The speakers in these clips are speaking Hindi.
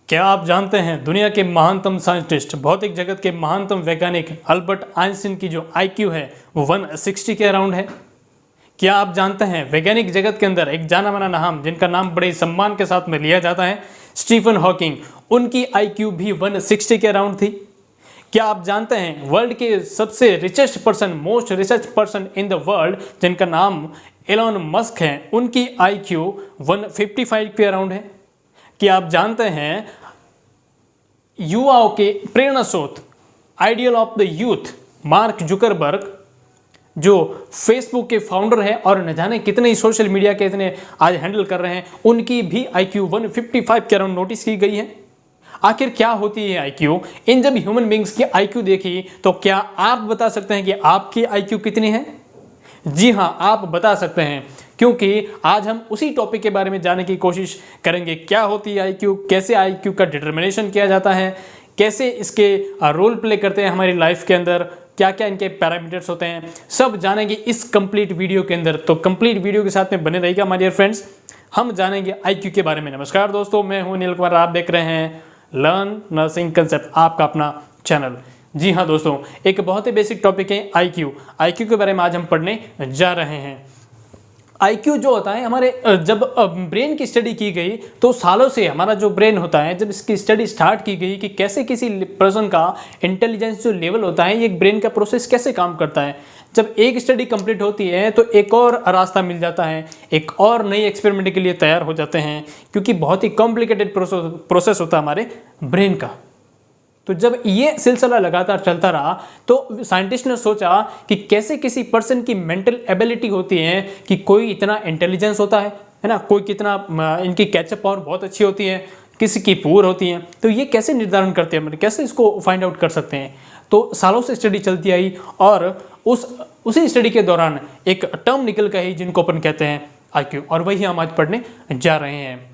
क्या आप जानते हैं दुनिया के महानतम साइंटिस्ट, भौतिक जगत के महानतम वैज्ञानिक अल्बर्ट आइंस्टीन की जो आईक्यू है वो 160 के अराउंड है। क्या आप जानते हैं वैज्ञानिक जगत के अंदर एक जाना माना नाम जिनका नाम बड़े सम्मान के साथ में लिया जाता है, स्टीफन हॉकिंग, उनकी आईक्यू भी 160 के अराउंड थी। क्या आप जानते हैं वर्ल्ड के सबसे richest person, most richest person in the world जिनका नाम एलोन मस्क है, उनकी आईक्यू 155 के अराउंड है। क्या आप जानते हैं युवाओं के प्रेरणा स्रोत, ideal of the youth, mark Zuckerberg, जो फेसबुक के फाउंडर है और न जाने कितने ही सोशल मीडिया के इतने आज हैंडल कर रहे हैं, उनकी भी आईक्यू 155 के अराउंड नोटिस की गई है। आखिर क्या होती है आईक्यू? इन जब ह्यूमन बींग्स की आईक्यू देखी तो क्या आप बता सकते हैं कि आपकी आईक्यू कितनी है? जी हाँ, आप बता सकते हैं, क्योंकि आज हम उसी टॉपिक के बारे में जानने की कोशिश करेंगे। क्या होती है आईक्यू, कैसे आईक्यू का डिटर्मिनेशन किया जाता है, कैसे इसके रोल प्ले करते हैं हमारी लाइफ के अंदर, क्या क्या इनके पैरामीटर्स होते हैं, सब जानेंगे इस कंप्लीट वीडियो के अंदर। तो कंप्लीट वीडियो के साथ में बने रहिएगा माय डियर फ्रेंड्स, हम जानेंगे आईक्यू के बारे में। नमस्कार दोस्तों, मैं हूं अनिल कुमार, आप देख रहे हैं लर्न नर्सिंग कंसेप्ट, आपका अपना चैनल। जी हाँ दोस्तों, एक बहुत ही बेसिक टॉपिक है आईक्यू। आईक्यू के बारे में आज हम पढ़ने जा रहे हैं। आईक्यू जो होता है, हमारे जब ब्रेन की स्टडी की गई तो सालों से हमारा जो ब्रेन होता है, जब इसकी स्टडी स्टार्ट की गई कि कैसे किसी पर्सन का इंटेलिजेंस जो लेवल होता है, ये ब्रेन का प्रोसेस कैसे काम करता है, जब एक स्टडी कंप्लीट होती है तो एक और रास्ता मिल जाता है, एक और नई एक्सपेरिमेंट के लिए तैयार हो जाते हैं, क्योंकि बहुत ही कॉम्प्लिकेटेड प्रोसेस होता है हमारे ब्रेन का। तो जब ये सिलसिला लगातार चलता रहा तो साइंटिस्ट ने सोचा कि कैसे किसी पर्सन की मेंटल एबिलिटी होती है कि कोई इतना इंटेलिजेंस होता है ना, कोई कितना इनकी कैचअप पावर बहुत अच्छी होती है, किसी की पुअर होती है, तो ये कैसे निर्धारण करते हैं, मतलब कैसे इसको फाइंड आउट कर सकते हैं। तो सालों से स्टडी चलती आई और उसी स्टडी के दौरान एक टर्म निकल गई जिनको अपन कहते हैं आईक्यू, और वही हम आज पढ़ने जा रहे हैं।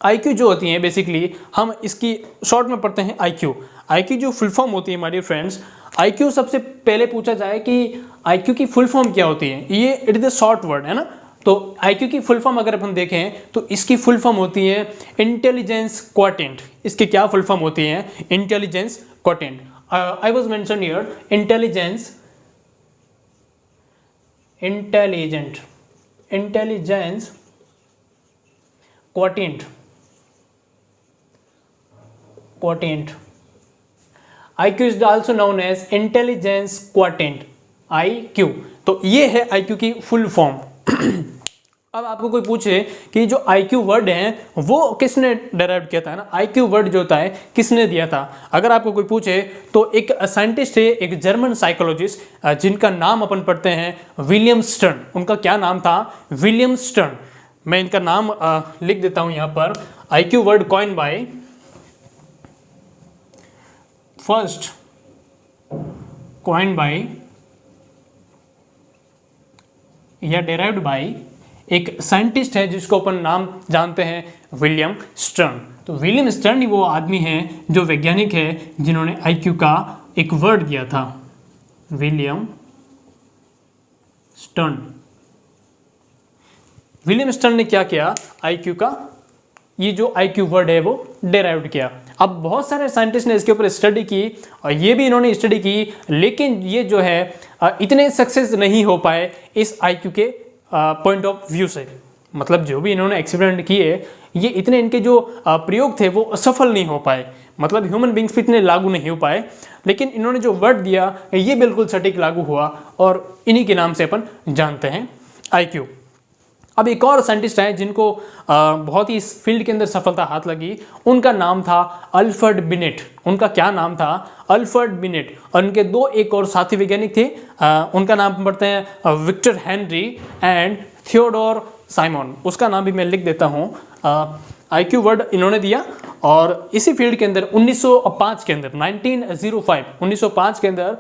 आईक्यू जो होती है बेसिकली, हम इसकी शॉर्ट में पढ़ते हैं आईक्यू। आईक्यू जो फुल फॉर्म होती है माय डियर फ्रेंड्स, आईक्यू सबसे पहले पूछा जाए कि आईक्यू की फुल फॉर्म क्या होती है, ये it is a short word है ना। तो आईक्यू की फुल फॉर्म अगर अपन देखें तो इसकी फुल फॉर्म होती है इंटेलिजेंस क्वोटिएंट। इसकी क्या फुल फॉर्म होती है? Intelligence quotient. I was mention here intelligence quotient. IQ is also known as intelligence quotient, IQ। तो ये है IQ की फुल फॉर्म। अब आपको कोई पूछे कि जो IQ वर्ड है वो किसने डेराइव किया था ना, IQ वर्ड जो होता है किसने दिया था, अगर आपको कोई पूछे तो एक साइंटिस्ट है, एक जर्मन साइकोलॉजिस्ट जिनका नाम अपन पढ़ते हैं विलियम स्टर्न। उनका क्या नाम था? William Stern. मैं इनका नाम लिख देता हूं यहाँ पर। IQ word coin by, first coin by या डेराइव्ड बाय एक साइंटिस्ट है जिसको अपन नाम जानते हैं विलियम स्टर्न। तो विलियम स्टर्न ही वो आदमी है, जो वैज्ञानिक है जिन्होंने आईक्यू का एक वर्ड दिया था, विलियम स्टर्न। विलियम स्टर्न ने क्या किया, आईक्यू का ये जो आईक्यू वर्ड है वो डेराइव्ड किया। अब बहुत सारे साइंटिस्ट ने इसके ऊपर स्टडी की और ये भी इन्होंने स्टडी की, लेकिन ये जो है इतने सक्सेस नहीं हो पाए इस आईक्यू के पॉइंट ऑफ व्यू से। मतलब जो भी इन्होंने एक्सपेरिमेंट किए, ये इतने इनके जो प्रयोग थे वो असफल नहीं हो पाए, मतलब ह्यूमन बींग्स पे इतने लागू नहीं हो पाए। लेकिन इन्होंने जो वर्ड दिया ये बिल्कुल सटीक लागू हुआ और इन्हीं के नाम से अपन जानते हैं आईक्यू। अब एक और साइंटिस्ट है जिनको बहुत ही इस फील्ड के अंदर सफलता हाथ लगी, उनका नाम था अल्फ्रेड बिनेट। उनका क्या नाम था? Alfred beneath. और उनके दो एक और साथी वैज्ञानिक थे, उनका नाम पढ़ते हैं Victor Henry and Theodore Simon. उसका नाम भी मैं लिख देता हूँ। आईक्यू वर्ड इन्होंने दिया और इसी फील्ड के अंदर 1905 के अंदर 1905 के अंदर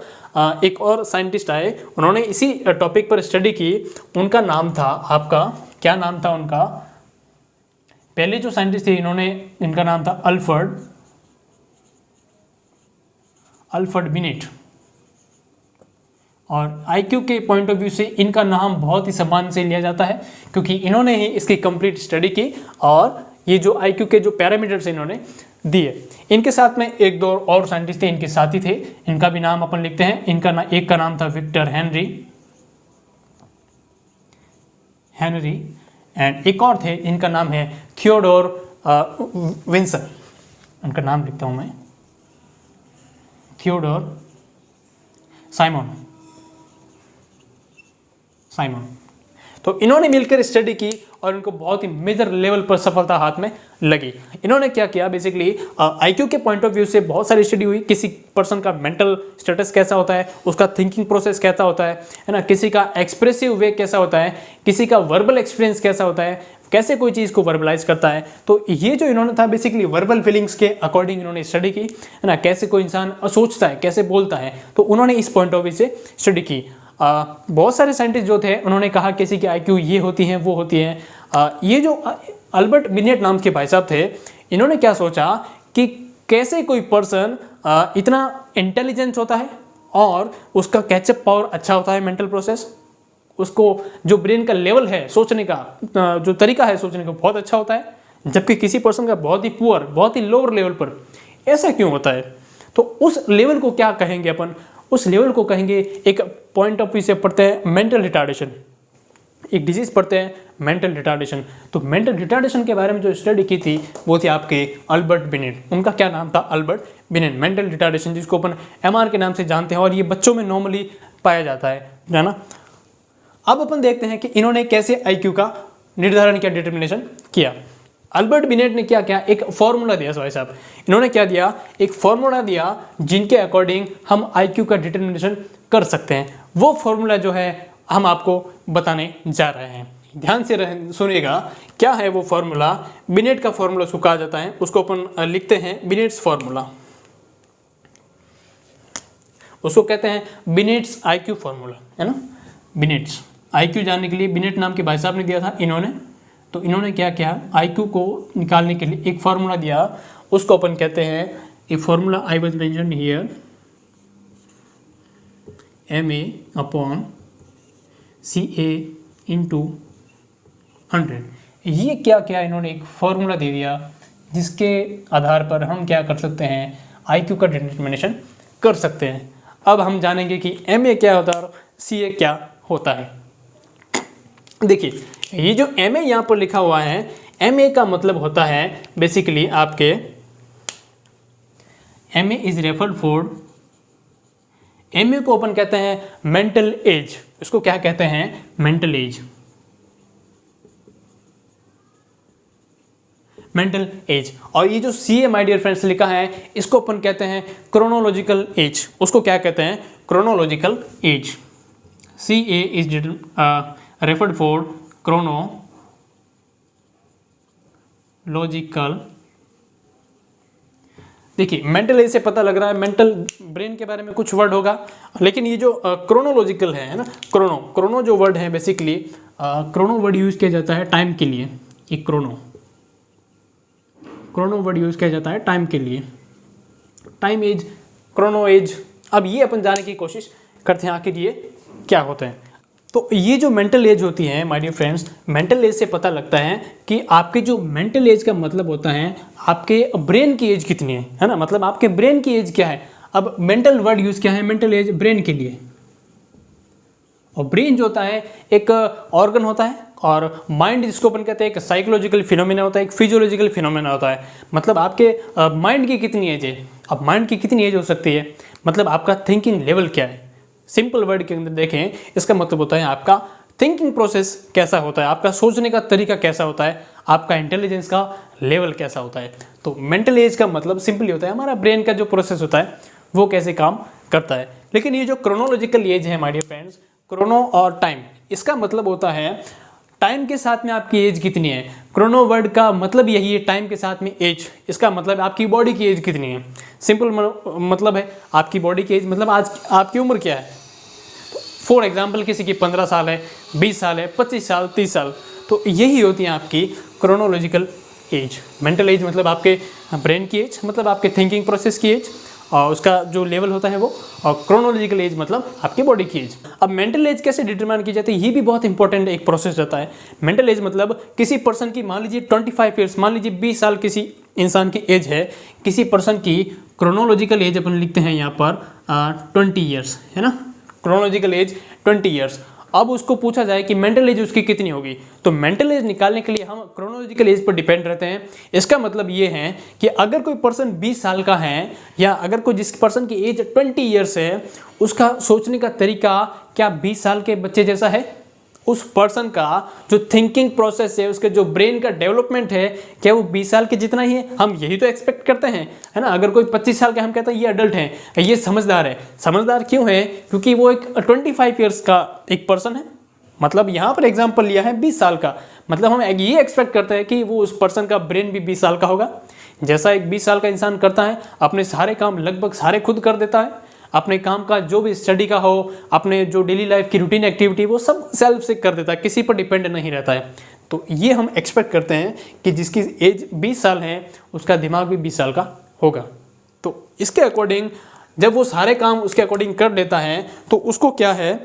एक और साइंटिस्ट आए, उन्होंने इसी टॉपिक पर स्टडी की। उनका नाम था, आपका क्या नाम था उनका? पहले जो साइंटिस्ट थे इनका नाम था अल्फ्रेड बिनेट। और आईक्यू के पॉइंट ऑफ व्यू से इनका नाम बहुत ही सम्मान से लिया जाता है, क्योंकि इन्होंने ही इसकी कंप्लीट स्टडी की और ये जो IQ के जो पैरामीटर्स इन्होंने दिए। इनके साथ में एक दो और साइंटिस्ट थे, इनके साथी थे, इनका भी नाम अपन लिखते हैं। एक का नाम था विक्टर हेनरी एंड एक और थे, इनका नाम है थियोडोर विल्सन। उनका नाम लिखता हूं मैं, थियोडोर साइमन। तो इन्होंने मिलकर स्टडी की और इनको बहुत ही मेजर लेवल पर सफलता हाथ में लगी। इन्होंने क्या किया, बेसिकली IQ के पॉइंट ऑफ व्यू से बहुत सारी स्टडी हुई। किसी पर्सन का मेंटल स्टेटस कैसा होता है, उसका थिंकिंग प्रोसेस कैसा होता है ना, किसी का एक्सप्रेसिव वे कैसा होता है, किसी का वर्बल एक्सपीरियंस कैसा होता है, कैसे कोई चीज़ को वर्बलाइज करता है। तो ये जो इन्होंने था बेसिकली वर्बल फीलिंग्स के अकॉर्डिंग इन्होंने स्टडी की, है ना, कैसे कोई इंसान सोचता है, कैसे बोलता है, तो उन्होंने इस पॉइंट ऑफ व्यू से स्टडी की। बहुत सारे साइंटिस्ट जो थे उन्होंने कहा किसी की IQ ये होती हैं, वो होती हैं। ये जो अल्बर्ट बिनेट नाम के भाई साहब थे, इन्होंने क्या सोचा कि कैसे कोई पर्सन इतना इंटेलिजेंट होता है और उसका कैचअप पावर अच्छा होता है, मेंटल प्रोसेस, उसको जो ब्रेन का लेवल है सोचने का, जो तरीका है सोचने का बहुत अच्छा होता है, जबकि किसी पर्सन का बहुत ही पुअर, बहुत ही लोअर लेवल पर। ऐसा क्यों होता है? तो उस लेवल को क्या कहेंगे अपन? उस लेवल को कहेंगे, एक पॉइंट ऑफ व्यू से पढ़ते हैं मेंटल रिटार्डेशन। एक डिजीज पढ़ते हैं मेंटल रिटार्डेशन। तो मेंटल रिटार्डेशन के बारे में जो स्टडी की थी वो थी आपके अल्बर्ट बिनेट। उनका क्या नाम था? Albert beneath. मेंटल रिटार्डेशन जिसको अपन MR के नाम से जानते हैं और ये बच्चों में नॉर्मली पाया जाता है ना। अब अपन देखते हैं कि इन्होंने कैसे IQ का निर्धारण किया, डिटर्मिनेशन किया। अल्बर्ट बिनेट ने क्या किया, एक फॉर्मूला दिया भाई साहब। इन्होंने क्या दिया, एक फॉर्मूला दिया जिनके अकॉर्डिंग हम IQ का डिटर्मिनेशन कर सकते हैं। वो फॉर्मूला जो है हम आपको बताने जा रहे हैं, ध्यान से सुनिएगा। क्या है वो फॉर्मूला? बिनेट का फॉर्मूला उसको कहा जाता है, उसको अपन लिखते हैं बिनेट्स फॉर्मूला। उसको कहते हैं बिनेट्स IQ फॉर्मूला, है ना। बिनेट्स IQ जानने के लिए बिनेट नाम के भाई साहब ने दिया था इन्होंने। तो इन्होंने क्या किया, IQ को निकालने के लिए एक फार्मूला दिया, उसको अपन कहते हैं, a formula I was mentioned here, MA/CA × 100। ये क्या किया, इन्होंने एक फार्मूला दे दिया जिसके आधार पर हम क्या कर सकते हैं, IQ का डिटर्मिनेशन कर सकते हैं। अब हम जानेंगे कि MA क्या होता है और CA क्या होता है। देखिए, ये जो MA यहाँ पर लिखा हुआ है, MA का मतलब होता है बेसिकली आपके, MA is referred for, MA को अपन कहते हैं मेंटल एज। इसको क्या कहते हैं? Mental as. Mental as. और ये जो CA माय डियर फ्रेंड्स लिखा है, इसको अपन कहते हैं क्रोनोलॉजिकल एज। उसको क्या कहते हैं? Chronological age. CA is referred for chronological. देखिए, मेंटल एज से पता लग रहा है मेंटल ब्रेन के बारे में कुछ वर्ड होगा, लेकिन ये जो क्रोनोलॉजिकल है ना, क्रोनो जो वर्ड है बेसिकली, क्रोनो वर्ड यूज किया जाता है टाइम के लिए। एक क्रोनो वर्ड यूज किया जाता है टाइम के लिए, टाइम एज, क्रोनो एज। अब ये अपन जानने की कोशिश करते हैं आखिर ये क्या होते हैं। तो ये जो मेंटल एज होती है my dear friends, mental age से पता लगता है कि आपके जो मेंटल एज का मतलब होता है आपके ब्रेन की एज कितनी है ना, मतलब आपके ब्रेन की एज क्या है। अब मेंटल वर्ड यूज क्या है, मेंटल एज ब्रेन के लिए। और ब्रेन जो होता है एक ऑर्गन होता है, और माइंड जिसको अपन कहते हैं एक साइकोलॉजिकल फिनोमेना होता है, एक फिजियोलॉजिकल फिनोमेना होता है। मतलब आपके माइंड की कितनी एज है। अब माइंड की कितनी एज हो सकती है, मतलब आपका थिंकिंग लेवल क्या है। सिंपल वर्ड के अंदर देखें, इसका मतलब होता है आपका थिंकिंग प्रोसेस कैसा होता है, आपका सोचने का तरीका कैसा होता है, आपका इंटेलिजेंस का लेवल कैसा होता है। तो मेंटल एज का मतलब सिंपली होता है हमारा ब्रेन का जो प्रोसेस होता है वो कैसे काम करता है। लेकिन ये जो क्रोनोलॉजिकल एज है माय डियर फ्रेंड्स, क्रोनो और टाइम, इसका मतलब होता है टाइम के साथ में आपकी एज कितनी है। क्रोनो वर्ड का मतलब यही है, टाइम के साथ में एज। इसका मतलब आपकी बॉडी की एज कितनी है। सिंपल मतलब है आपकी बॉडी की एज, मतलब आज आपकी उम्र क्या है। फॉर एग्जाम्पल किसी की 15 साल है, 20 साल है, 25 साल, 30 साल, तो यही होती है आपकी क्रोनोलॉजिकल एज। मेंटल एज मतलब आपके ब्रेन की एज, मतलब आपके थिंकिंग प्रोसेस की एज, उसका जो लेवल होता है वो, और क्रोनोलॉजिकल एज मतलब आपकी बॉडी की एज। अब मेंटल एज कैसे डिटरमाइन की जाती है, ये भी बहुत इंपॉर्टेंट एक प्रोसेस रहता है। मेंटल एज मतलब किसी पर्सन की, मान लीजिए 25 ईयर्स, मान लीजिए 20 साल किसी इंसान की एज है, किसी पर्सन की क्रोनोलॉजिकल एज अपन लिखते हैं यहाँ पर 20 ईयर्स, है ना, क्रोनोलॉजिकल एज 20 ईयर्स। अब उसको पूछा जाए कि मेंटल एज उसकी कितनी होगी, तो मेंटल एज निकालने के लिए हम क्रोनोलॉजिकल एज पर डिपेंड रहते हैं। इसका मतलब ये है कि अगर कोई पर्सन 20 साल का है, या अगर कोई जिस पर्सन की एज 20 ईयर्स है, उसका सोचने का तरीका क्या 20 साल के बच्चे जैसा है? उस पर्सन का जो थिंकिंग प्रोसेस है, उसके जो ब्रेन का डेवलपमेंट है, क्या वो 20 साल के जितना ही है? हम यही तो एक्सपेक्ट करते हैं, है ना। अगर कोई 25 साल का, हम कहते हैं ये अडल्ट है, ये समझदार है। समझदार क्यों है? क्योंकि वो एक 25 ईयर्स का एक पर्सन है। मतलब यहाँ पर एग्जाम्पल लिया है 20 साल का, मतलब हम ये एक्सपेक्ट करते हैं कि वो उस पर्सन का ब्रेन भी 20 साल का होगा। जैसा एक 20 साल का इंसान करता है, अपने सारे काम लगभग सारे खुद कर देता है, अपने काम का जो भी स्टडी का हो, अपने जो डेली लाइफ की रूटीन एक्टिविटी, वो सब सेल्फ से कर देता है, किसी पर डिपेंड नहीं रहता है। तो ये हम एक्सपेक्ट करते हैं कि जिसकी एज 20 साल है, उसका दिमाग भी 20 साल का होगा। तो इसके अकॉर्डिंग जब वो सारे काम उसके अकॉर्डिंग कर लेता है, तो उसको क्या है,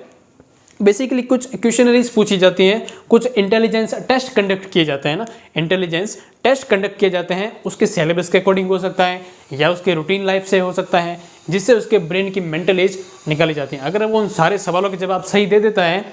बेसिकली कुछ क्वेश्चनरीज पूछी जाती हैं, कुछ इंटेलिजेंस टेस्ट कंडक्ट किए जाते हैं ना, इंटेलिजेंस टेस्ट कंडक्ट किए जाते हैं। उसके सिलेबस के अकॉर्डिंग हो सकता है, या उसके रूटीन लाइफ से हो सकता है, जिससे उसके ब्रेन की मेंटल एज निकाली जाती है। अगर वो उन सारे सवालों के जवाब सही दे देता है,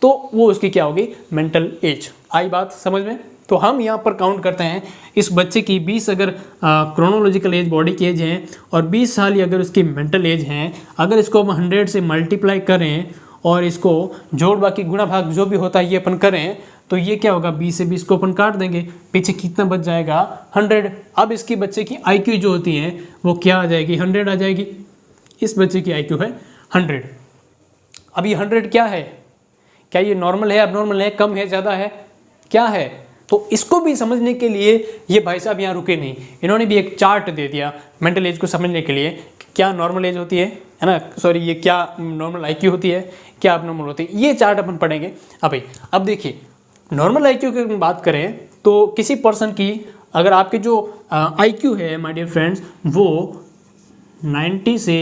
तो वो उसकी क्या होगी, मेंटल एज। आई बात समझ में? तो हम यहाँ पर काउंट करते हैं, इस बच्चे की 20 अगर क्रोनोलॉजिकल एज बॉडी की एज है, और 20 साल ही अगर उसकी मेंटल एज है, अगर इसको हम 100 से मल्टीप्लाई करें और इसको जोड़ बाकी गुणा भाग जो भी होता है ये अपन करें, तो ये क्या होगा, 20 से 20 को अपन काट देंगे, पीछे कितना बच जाएगा, 100। अब इसकी बच्चे की IQ जो होती है वो क्या आ जाएगी, 100 आ जाएगी। इस बच्चे की IQ है 100। अब ये 100 क्या है, क्या ये नॉर्मल है, अबनॉर्मल है, कम है, ज़्यादा है, क्या है? तो इसको भी समझने के लिए ये भाई साहब यहाँ रुके नहीं, इन्होंने भी एक चार्ट दे दिया मेंटल एज को समझने के लिए, क्या नॉर्मल एज होती है ना, सॉरी, ये क्या नॉर्मल IQ होती है, क्या अबनॉर्मल होती है, ये चार्ट अपन पढ़ेंगे। अब देखिए, नॉर्मल IQ की बात करें तो किसी पर्सन की, अगर आपके जो IQ है माय डियर फ्रेंड्स, वो 90 से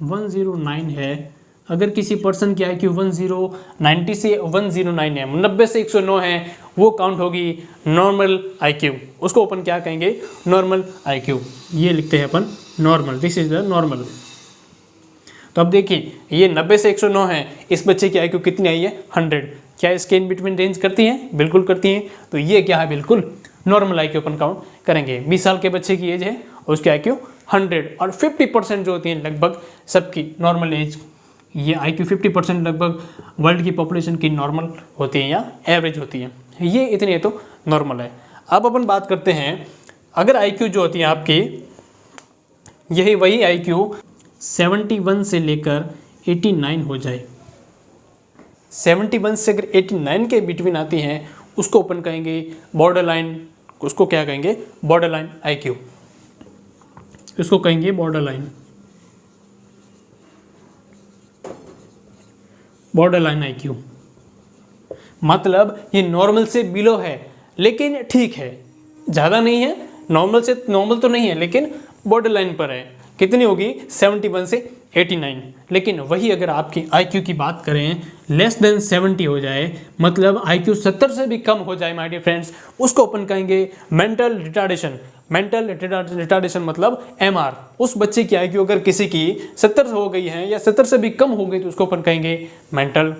109 है। अगर किसी पर्सन की IQ 90 से 109 है, 90 से 109 है, वो काउंट होगी नॉर्मल IQ। उसको अपन क्या कहेंगे, नॉर्मल IQ। ये लिखते हैं अपन normal, this is the normal. तो अब देखिए, ये 90 से 109 है, इस बच्चे की IQ कितनी आई है, 100। क्या इसके इन बिटवीन रेंज करती है? बिल्कुल करती है। तो ये क्या है, बिल्कुल नॉर्मल IQ अपन काउंट करेंगे। 20 साल के बच्चे की एज है, उसकी IQ 100, और 50% जो होती है लगभग सबकी नॉर्मल एज, ये IQ 50% लगभग वर्ल्ड की पॉपुलेशन की नॉर्मल होती है या एवरेज होती है। ये इतनी है तो नॉर्मल है। अब अपन बात करते हैं, अगर IQ जो होती है आपकी, यही वही IQ 71 से लेकर 89 हो जाए, 71 से अगर 89 के बिटवीन आती हैं, उसको अपन कहेंगे बॉर्डर लाइन। उसको क्या कहेंगे, बॉर्डर लाइन IQ, इसको कहेंगे border line, border line IQ। मतलब ये नॉर्मल से बिलो है, लेकिन ठीक है, ज़्यादा नहीं है, नॉर्मल से, नॉर्मल तो नहीं है लेकिन बॉर्डर लाइन पर है। कितनी होगी, 71 से 89। लेकिन वही अगर आपकी IQ की बात करें, लेस देन 70 हो जाए, मतलब IQ 70 से भी कम हो जाए माय डियर फ्रेंड्स, उसको अपन कहेंगे मेंटल रिटार्डेशन। मेंटल रिटार्डेशन मतलब MR। उस बच्चे की IQ अगर किसी की 70 हो गई है या 70 से भी कम हो गई, तो उसको अपन कहेंगे मेंटल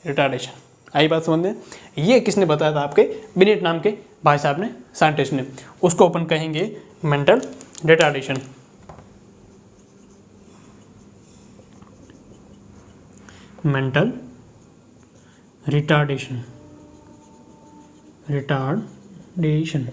रिटार्डेशन। आई बात समझ में? ये किसने बताया था, आपके बिनेट नाम के भाई साहब ने, साइंटिस्ट ने। उसको अपन कहेंगे mental retardation. Mental retardation, retardation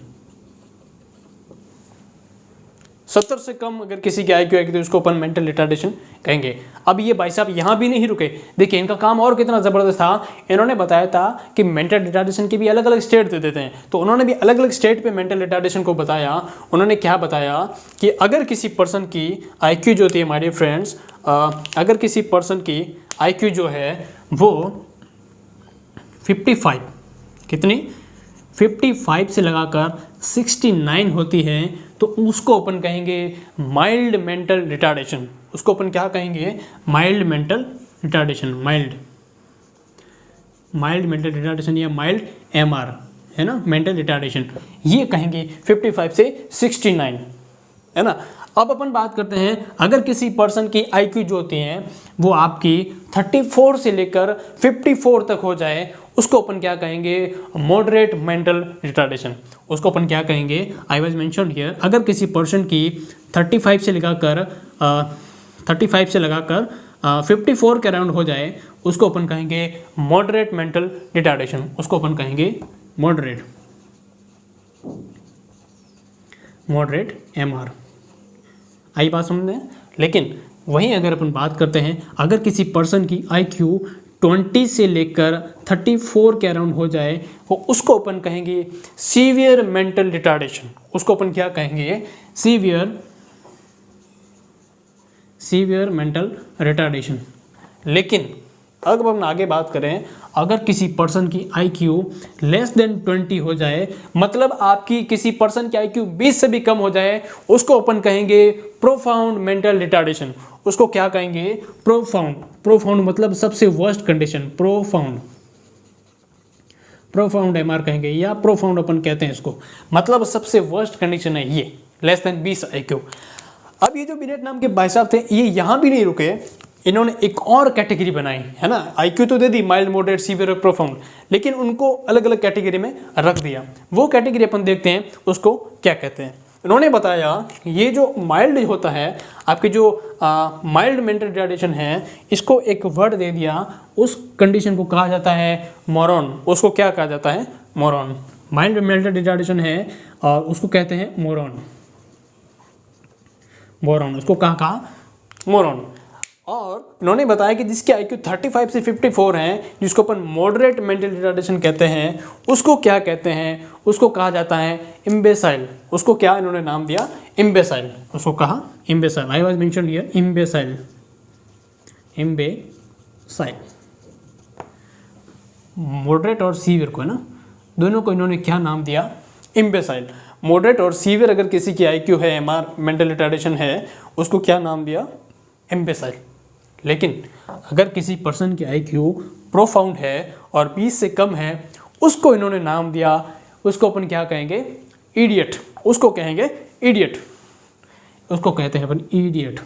70 से कम अगर किसी की IQ आएगी तो उसको अपन मेंटल रिटार्डेशन कहेंगे। अब ये भाई साहब यहाँ भी नहीं रुके, देखिए इनका काम और कितना ज़बरदस्त था। इन्होंने बताया था कि मेंटल रिटार्डेशन के भी अलग अलग स्टेट दे देते हैं, तो उन्होंने भी अलग अलग स्टेट पे मेंटल रिटार्डेशन को बताया। उन्होंने क्या बताया कि अगर किसी पर्सन की IQ जो होती है हमारे फ्रेंड्स, अगर किसी पर्सन की IQ जो है वो 55, कितनी, 55 से लगाकर 69 होती है तो उसको अपन कहेंगे माइल्ड मेंटल रिटार्डेशन। उसको अपन क्या कहेंगे? Mild mental retardation, mild mental retardation या माइल्ड MR है ना, मेंटल रिटार्डेशन, ये कहेंगे 55 से 69 है ना। अब अपन बात करते हैं, अगर किसी पर्सन की IQ जो होती है वो आपकी 34 से लेकर 54 तक हो जाए, उसको अपन क्या कहेंगे? Moderate mental retardation. उसको अपन क्या कहेंगे? आई वाज मेंशन्ड हियर, अगर किसी पर्सन की 35 से लगाकर 54 के अराउंड हो जाए, उसको अपन कहेंगे मॉडरेट मेंटल रिटार्डेशन। उसको अपन कहेंगे मॉडरेट MR। आई बात समझ में? लेकिन वहीं अगर अपन बात करते हैं, अगर किसी पर्सन की IQ 20 से लेकर 34 के अराउंड हो जाए तो उसको अपन कहेंगे सीवियर मेंटल रिटार्डेशन। उसको अपन क्या कहेंगे? Severe mental retardation. लेकिन अगर हम आगे बात करें, अगर किसी पर्सन की IQ लेस देन 20 हो जाए, मतलब आपकी किसी पर्सन की IQ 20 से भी कम हो जाए, उसको अपन कहेंगे प्रोफाउंड मेंटल रिटार्डेशन। उसको क्या कहेंगे? प्रोफाउंड मतलब सबसे वर्स्ट कंडीशन, प्रोफाउंड MR कहेंगे या प्रोफाउंड अपन कहते हैं इसको, मतलब सबसे वर्स्ट कंडीशन है ये, लेस देन 20 IQ। अब ये जो बिनेट नाम के भाई साहब थे, ये यहाँ भी नहीं रुके, इन्होंने एक और कैटेगरी बनाई है ना। IQ तो दे दी माइल्ड, मॉडरेट, सीवियर और प्रोफाउंड, लेकिन उनको अलग अलग कैटेगरी में रख दिया। वो कैटेगरी अपन देखते हैं उसको क्या कहते हैं। इन्होंने बताया ये जो माइल्ड होता है, आपके जो माइल्ड मेंटल रिटार्डेशन है, इसको एक वर्ड दे दिया, उस कंडीशन को कहा जाता है मोरॉन। उसको क्या कहा जाता है? मोरॉन। माइल्ड मेंटल रिटार्डेशन है और उसको कहते हैं मोरॉन। उसको कहा मोरॉन। और इन्होंने बताया कि जिसकी IQ 35 से 54 हैं, जिसको अपन मॉडरेट मेंटल रिटार्डेशन कहते हैं, उसको क्या कहते हैं? उसको कहा जाता है इम्बेसाइल। उसको क्या इन्होंने नाम दिया? इम्बेसाइल। उसको कहा imbecile. I was mentioned here imbecile. Moderate और सीवियर को है ना, दोनों को इन्होंने क्या नाम दिया? इम्बेसाइल। मॉडरेट और सीवियर अगर किसी की IQ है, MR मेंटल रिटार्डेशन है, उसको क्या नाम दिया? इम्बेसाइल। लेकिन अगर किसी पर्सन की IQ प्रोफाउंड है और 20 से कम है, उसको इन्होंने नाम दिया, उसको अपन क्या कहेंगे? इडियट। उसको कहेंगे इडियट। उसको कहते हैं अपन इडियट।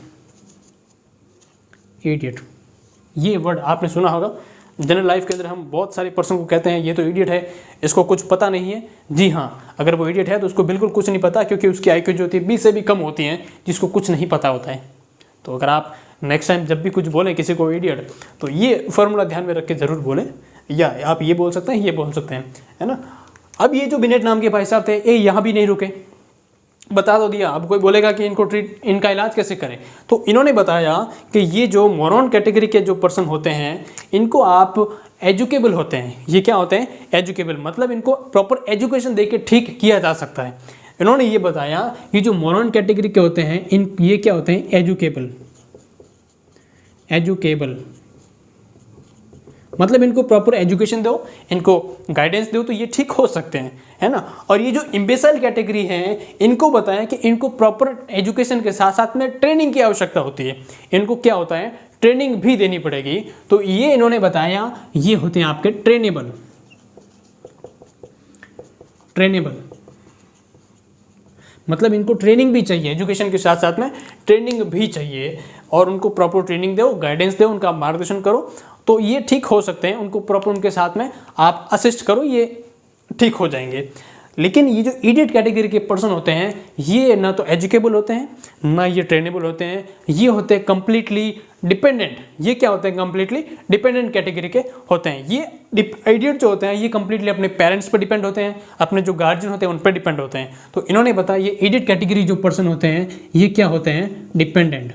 ये वर्ड आपने सुना होगा जनरल लाइफ के अंदर। हम बहुत सारे पर्सन को कहते हैं ये तो इडियट है, इसको कुछ पता नहीं है। जी हाँ, अगर वो इडियट है तो उसको बिल्कुल कुछ नहीं पता, क्योंकि उसकी IQ जो होती है 20 से भी कम होती है, जिसको कुछ नहीं पता होता है। तो अगर आप नेक्स्ट टाइम जब भी कुछ बोलें किसी को इडियट, तो ये फॉर्मूला ध्यान में रख के ज़रूर बोलें, या आप ये बोल सकते हैं, ये बोल सकते हैं, है ना। अब ये जो बिनेट नाम के भाई साहब थे, ये यहाँ भी नहीं रुके, बता तो दिया। अब कोई बोलेगा कि इनका इलाज कैसे करें, तो इन्होंने बताया कि ये जो मोरॉन कैटेगरी के जो पर्सन होते हैं, इनको आप एजुकेबल होते हैं। ये क्या होते हैं? एजुकेबल, मतलब इनको प्रॉपर एजुकेशन दे के ठीक किया जा सकता है। इन्होंने ये बताया ये जो मोरॉन कैटेगरी के होते हैं, ये क्या होते हैं? एजुकेबल, मतलब इनको प्रॉपर एजुकेशन दो, इनको गाइडेंस दो, तो ये ठीक हो सकते हैं, है ना। और ये जो इम्बेसाइल कैटेगरी है, इनको बताया कि इनको प्रॉपर एजुकेशन के साथ साथ में ट्रेनिंग की आवश्यकता होती है। इनको क्या होता है? ट्रेनिंग भी देनी पड़ेगी। तो ये इन्होंने बताया ये होते हैं आपके ट्रेनेबल, मतलब इनको ट्रेनिंग भी चाहिए, एजुकेशन के साथ साथ में ट्रेनिंग भी चाहिए, और उनको प्रॉपर ट्रेनिंग दो, गाइडेंस दो, उनका मार्गदर्शन करो, तो ये ठीक हो सकते हैं। उनको प्रॉपर उनके साथ में आप असिस्ट करो, ये ठीक हो जाएंगे। लेकिन ये जो इडियट कैटेगरी के पर्सन होते हैं, ये ना तो एजुकेबल होते हैं, ना ये ट्रेनेबल होते हैं, ये होते हैं कम्प्लीटली डिपेंडेंट। ये क्या होते हैं? कम्प्लीटली डिपेंडेंट कैटेगरी के होते हैं। ये इडियट जो होते हैं, ये कम्प्लीटली अपने पेरेंट्स पर डिपेंड होते हैं, अपने जो गार्जियन होते हैं उन पर डिपेंड होते हैं। तो इन्होंने बताया ये इडियट कैटेगरी जो पर्सन होते हैं, ये क्या होते हैं? डिपेंडेंट।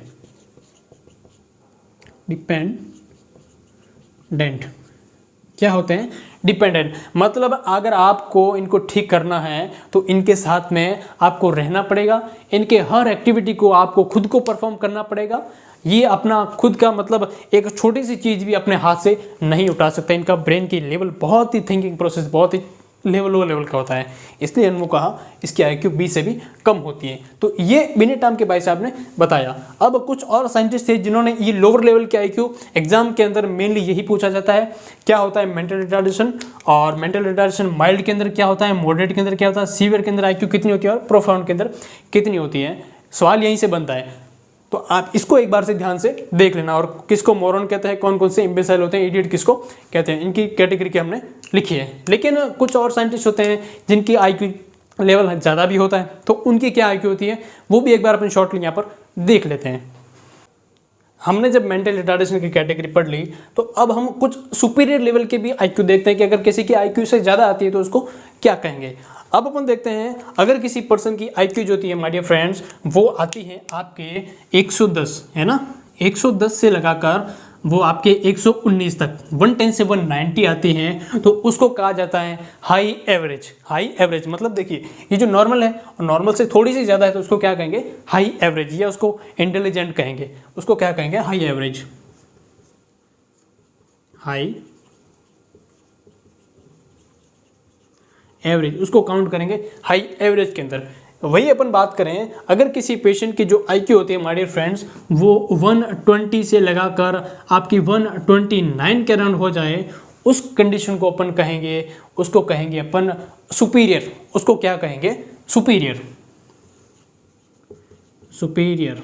क्या होते हैं? डिपेंडेंट। मतलब अगर आपको इनको ठीक करना है तो इनके साथ में आपको रहना पड़ेगा, इनके हर एक्टिविटी को आपको खुद को परफॉर्म करना पड़ेगा। ये अपना खुद का मतलब एक छोटी सी चीज़ भी अपने हाथ से नहीं उठा सकता। इनका ब्रेन की लेवल बहुत ही, थिंकिंग प्रोसेस बहुत ही लो लेवल का होता है, इसलिए इन्होंने कहा इसकी IQ 20 से भी कम होती है। तो ये बिनेटाम के भाई साहब ने बताया। अब कुछ और साइंटिस्ट थे जिन्होंने ये लोअर लेवल के IQ, एग्जाम के अंदर मेनली यही पूछा जाता है क्या होता है मेंटल रिटार्डेशन, और मेंटल रिटार्डेशन माइल्ड के अंदर क्या होता है, मॉडरेट के अंदर क्या होता है, सीवियर के अंदर IQ कितनी होती है और प्रोफाउंड के अंदर कितनी होती है। सवाल यहीं से बनता है, तो आप इसको एक बार से ध्यान से देख लेना। और किसको मोरन कहते हैं, कौन कौन से इम्बेसाइल होते हैं, इडियट किसको कहते हैं, इनकी कैटेगरी की हमने लिखी है। लेकिन कुछ और साइंटिस्ट होते हैं जिनकी IQ लेवल ज़्यादा भी होता है, तो उनकी क्या IQ होती है वो भी एक बार अपन शॉर्टली यहाँ पर देख लेते हैं। हमने जब मेंटल रिटार्डेशन की कैटेगरी पढ़ ली, तो अब हम कुछ सुपीरियर लेवल के भी IQ देखते हैं कि अगर किसी की IQ से ज़्यादा आती है तो उसको क्या कहेंगे। अब अपन देखते हैं, अगर किसी पर्सन की IQ जो होती है माय डियर फ्रेंड्स, वो आती है आपके 110, है ना, 110 से लगाकर वो आपके 119 तक, 110 से 190 आती हैं, तो उसको कहा जाता है हाई एवरेज। हाई एवरेज मतलब देखिए, ये जो नॉर्मल है और नॉर्मल से थोड़ी सी ज़्यादा है तो उसको क्या कहेंगे, हाई एवरेज, या उसको इंटेलिजेंट कहेंगे, उसको क्या कहेंगे, हाई एवरेज। हाई एवरेज उसको काउंट करेंगे हाई एवरेज के अंदर। वही अपन बात करें, अगर किसी पेशेंट की जो IQ होती है माय डियर फ्रेंड्स, वो 120 से लगाकर आपकी 129 के अराउंड हो जाए, उस कंडीशन को अपन कहेंगे, उसको कहेंगे अपन सुपीरियर। उसको क्या कहेंगे, सुपीरियर। सुपीरियर।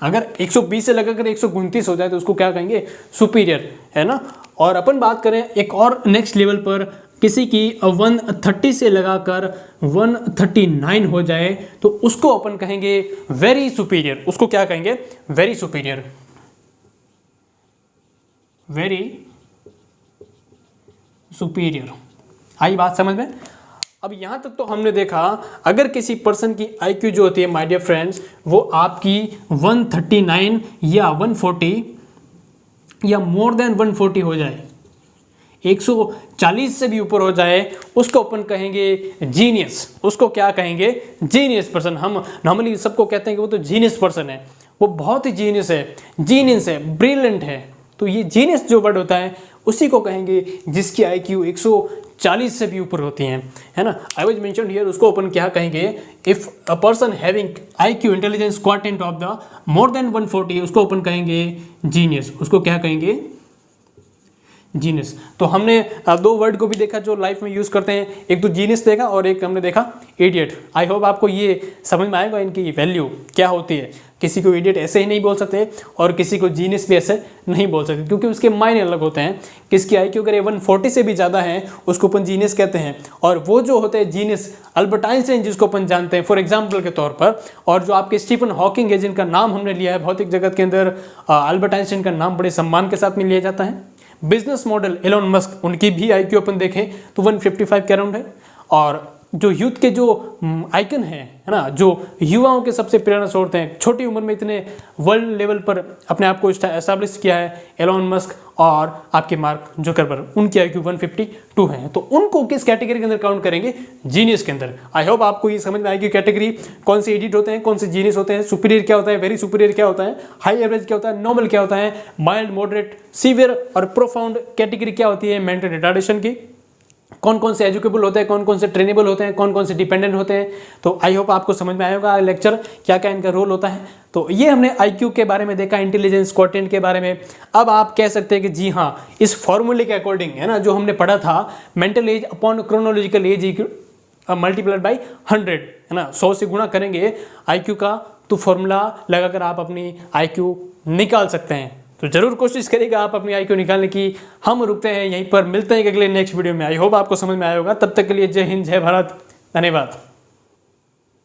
अगर 120 से लगाकर 129 हो जाए तो उसको क्या कहेंगे, सुपीरियर, है ना। और अपन बात करें एक और नेक्स्ट लेवल पर, किसी की 130 से लगाकर 139 हो जाए तो उसको अपन कहेंगे वेरी सुपीरियर। उसको क्या कहेंगे, वेरी सुपीरियर। Very superior. आई बात समझ में। अब यहां तक तो हमने देखा, अगर किसी पर्सन की IQ जो होती है माय डियर फ्रेंड्स, वो आपकी 139 या 140 या मोर देन 140 हो जाए, 140 से भी ऊपर हो जाए, उसको अपन कहेंगे जीनियस। उसको क्या कहेंगे, जीनियस पर्सन। हम नॉर्मली सबको कहते हैं कि वो तो जीनियस पर्सन है, वो बहुत ही जीनियस है, ब्रिलियंट है। तो ये जीनियस जो वर्ड होता है उसी को कहेंगे जिसकी IQ 140 से भी ऊपर होती हैं, है ना। आई वाज मेंशन्ड हियर, उसको अपन क्या कहेंगे, if a person having IQ intelligence quadrant of the more than 140, उसको अपन कहेंगे जीनियस। उसको क्या कहेंगे, जीनियस। तो हमने दो वर्ड को भी देखा जो लाइफ में यूज़ करते हैं, एक तो जीनियस देखा और एक हमने देखा इडियट। आई होप आपको ये समझ में आएगा इनकी वैल्यू क्या होती है। किसी को इडियट ऐसे ही नहीं बोल सकते और किसी को जीनियस भी ऐसे नहीं बोल सकते, क्योंकि उसके मायने अलग होते हैं। किसकी IQ अगर 140 से भी ज़्यादा है उसको अपन जीनियस कहते हैं, और वो जो होते हैं जीनियस, अल्बर्ट आइंस्टाइन जिसको अपन जानते हैं फॉर एग्जाम्पल के तौर पर, और जो आपके स्टीफन हॉकिंग है जिनका नाम हमने लिया है भौतिक जगत के अंदर, अल्बर्ट आइंस्टाइन का नाम बड़े सम्मान के साथ में लिया जाता है। बिजनेस मॉडल एलोन मस्क, उनकी भी IQ अपन देखें तो 155 के अराउंड है। और जो यूथ के जो आइकन है ना, जो युवाओं के सबसे प्रेरणा स्रोत हैं, छोटी उम्र में इतने वर्ल्ड लेवल पर अपने आप को एस्टैब्लिश किया है, एलोन मस्क और आपके मार्क जुकरबर्ग, उनकी IQ 152 है। तो उनको किस कैटेगरी के अंदर काउंट करेंगे, जीनियस के अंदर। आई होप आपको ये समझ में आएगी कैटेगरी कौन से एडिट होते हैं, कौन से जीनियस होते हैं, सुपीरियर क्या होता है, वेरी सुपीरियर क्या होता है, हाई एवरेज क्या होता है, नॉर्मल क्या होता है, माइल्ड, मॉडरेट, सीवियर और प्रोफाउंड कैटेगरी क्या होती है मेंटल रिटार्डेशन की, कौन कौन से एजुकेबल होते हैं, कौन कौन से ट्रेनेबल होते हैं, कौन कौन से डिपेंडेंट होते हैं। तो आई होप आपको समझ में आएगा लेक्चर क्या क्या इनका रोल होता है। तो ये हमने IQ के बारे में देखा, इंटेलिजेंस क्वोटिएंट के बारे में। अब आप कह सकते हैं कि जी हाँ, इस फॉर्मूले के अकॉर्डिंग, है ना, जो हमने पढ़ा था, mental as upon chronological age multiplied by 100, है ना, 100 से गुणा करेंगे IQ का, तो फॉर्मूला लगाकर आप अपनी IQ निकाल सकते हैं। तो जरूर कोशिश करिएगा आप अपनी IQ निकालने की। हम रुकते हैं यहीं पर, मिलते हैं अगले नेक्स्ट वीडियो में। आई होप आपको समझ में आया होगा। तब तक के लिए जय हिंद, जय भारत, धन्यवाद।